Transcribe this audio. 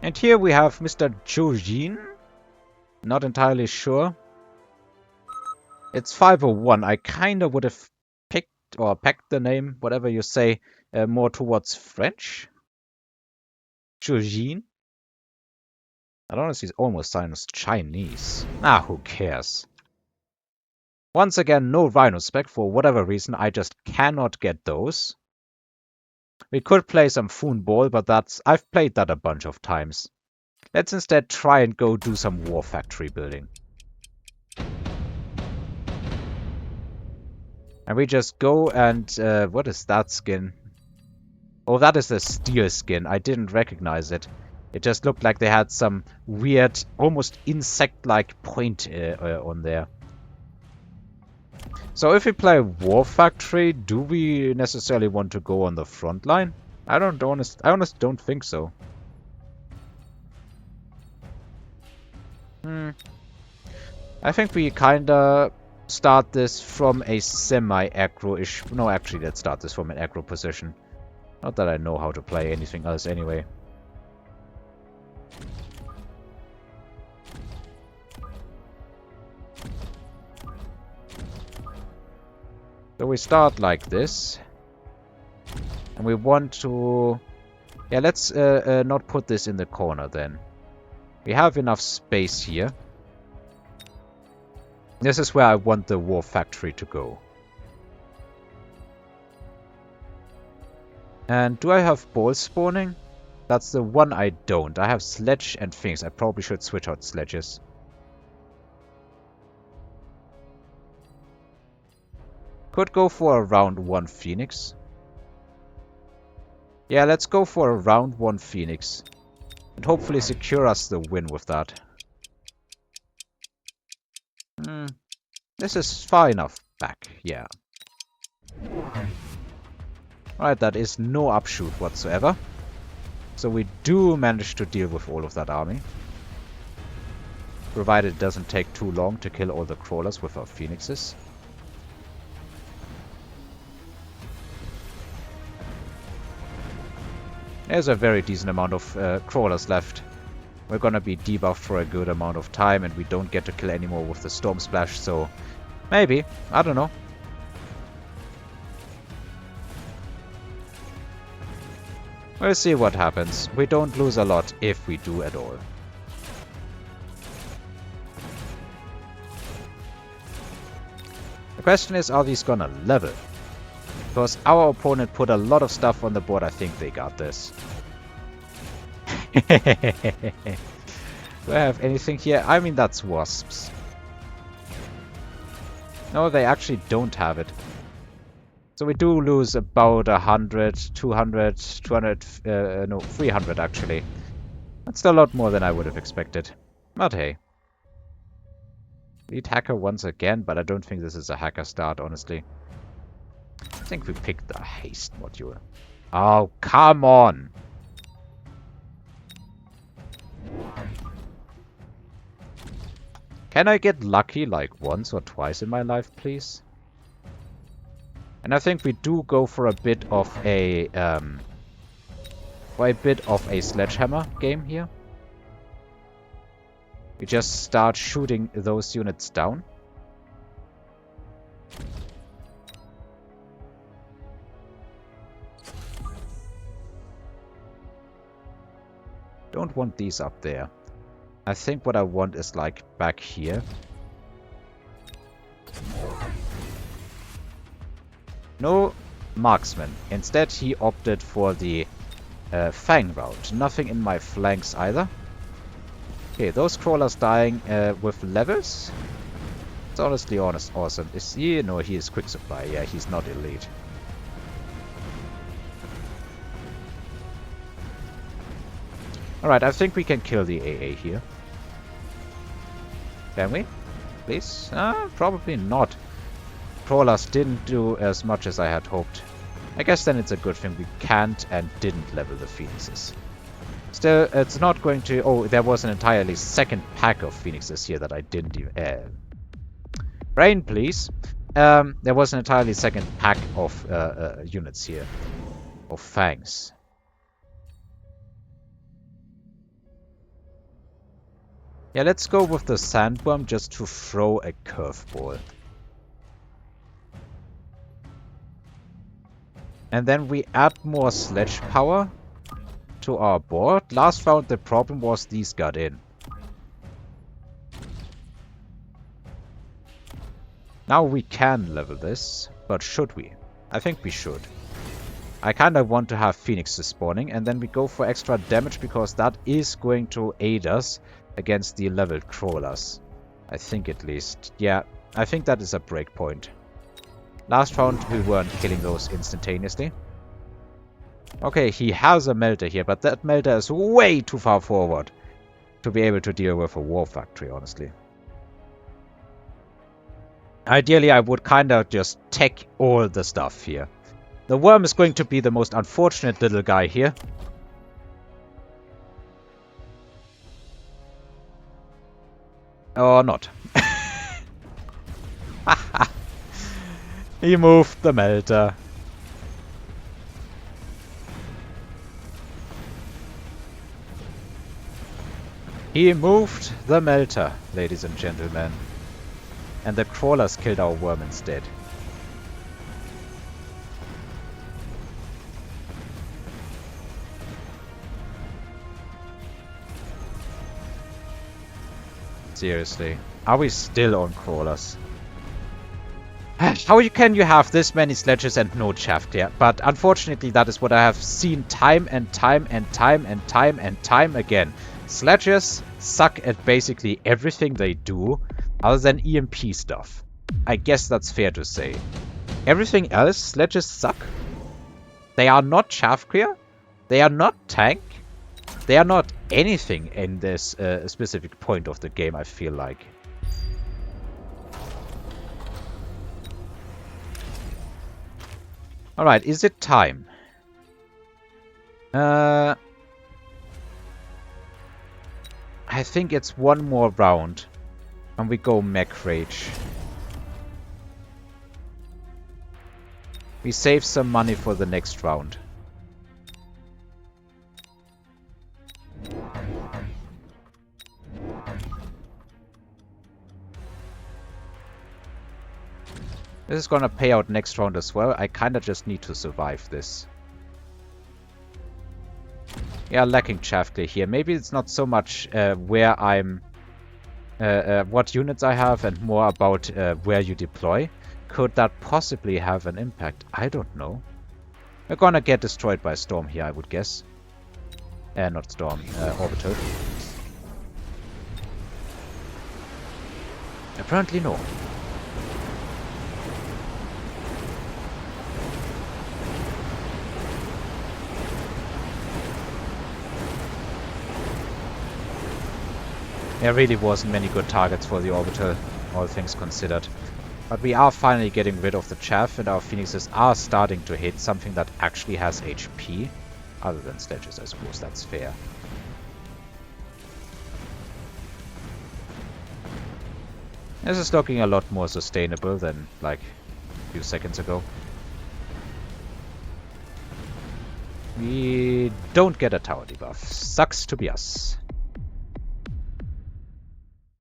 And here we have Mr. Jojin. Not entirely sure. It's 501. I kinda would have picked or pegged the name, whatever you say, more towards French. Jojin. I honestly almost sounds Chinese. Ah, who cares? Once again, no Rhino spec for whatever reason. I just cannot get those. We could play some Foonball, but I've played that a bunch of times. Let's instead try and go do some War Factory building. And we just go and... what is that skin? Oh, that is a steel skin. I didn't recognize it. It just looked like they had some weird, almost insect-like point on there. So if we play War Factory, do we necessarily want to go on the front line? I honestly don't think so. I think we kinda start this from a semi-aggro-ish... No, actually, let's start this from an aggro position. Not that I know how to play anything else anyway. So we start like this. And we want to... Yeah, let's not put this in the corner then. We have enough space here. This is where I want the War Factory to go. And do I have ball spawning? That's the one I don't. I have Sledge and things. I probably should switch out Sledges. Could go for a round 1 Phoenix. Yeah, let's go for a round 1 Phoenix. And hopefully secure us the win with that. This is far enough back, yeah. Alright, that is no upshoot whatsoever. So we do manage to deal with all of that army. Provided it doesn't take too long to kill all the crawlers with our phoenixes. There's a very decent amount of crawlers left. We're gonna be debuffed for a good amount of time and we don't get to kill anymore with the Storm Splash, so maybe, I don't know. We'll see what happens. We don't lose a lot if we do at all. The question is, are these gonna level? Because our opponent put a lot of stuff on the board. I think they got this. Do I have anything here? I mean, that's wasps. No, they actually don't have it. So we do lose about 100, 200, 200, no, 300 actually. That's still a lot more than I would have expected. But hey. Lead hacker once again, but I don't think this is a hacker start, honestly. I think we picked the haste module. Oh, come on! Can I get lucky like once or twice in my life, please? And I think we do go for a bit of a sledgehammer game here. We just start shooting those units down. Don't want these up there. I think what I want is like back here. No marksman. Instead he opted for the Fang route. Nothing in my flanks either. Okay, those crawlers dying with levels. It's honestly awesome. Is he? No, he is quick supply. Yeah, he's not elite. Alright, I think we can kill the AA here. Can we? Please? Probably not. Crawlers didn't do as much as I had hoped. I guess then it's a good thing we can't and didn't level the phoenixes. Still, it's not going to... Oh, there was an entirely second pack of phoenixes here that I didn't even... Rain, please. There was an entirely second pack of units here. Of fangs. Yeah, let's go with the sandworm just to throw a curveball. And then we add more sledge power to our board. Last round the problem was these got in. Now we can level this, but should we? I think we should. I kinda want to have phoenixes spawning, and then we go for extra damage because that is going to aid us against the leveled crawlers. I think at least. Yeah, I think that is a breakpoint. Last round we weren't killing those instantaneously. Okay, he has a melter here, but that melter is way too far forward to be able to deal with a war factory, honestly. Ideally, I would kinda just tech all the stuff here. The worm is going to be the most unfortunate little guy here. Or not. He moved the melter. He moved the melter, ladies and gentlemen. And the crawlers killed our worm instead. Seriously. Are we still on crawlers? How can you have this many sledges and no shaft here? But unfortunately that is what I have seen time and time and time and time and time again. Sledges suck at basically everything they do other than EMP stuff. I guess that's fair to say. Everything else, sledges suck. They are not shaft clear. They are not tank. They are not anything in this specific point of the game, I feel like. Alright, is it time? I think it's one more round. And we go Mech Rage. We save some money for the next round. This is gonna pay out next round as well. I kinda just need to survive this. Yeah, lacking chaff clear here. Maybe it's not so much where I'm... what units I have and more about where you deploy. Could that possibly have an impact? I don't know. We're gonna get destroyed by Storm here, I would guess. Not Storm, Orbital. Apparently no. There really wasn't many good targets for the Orbital, all things considered. But we are finally getting rid of the chaff and our phoenixes are starting to hit something that actually has HP. Other than sledges, I suppose that's fair. This is looking a lot more sustainable than like a few seconds ago. We don't get a tower debuff. Sucks to be us.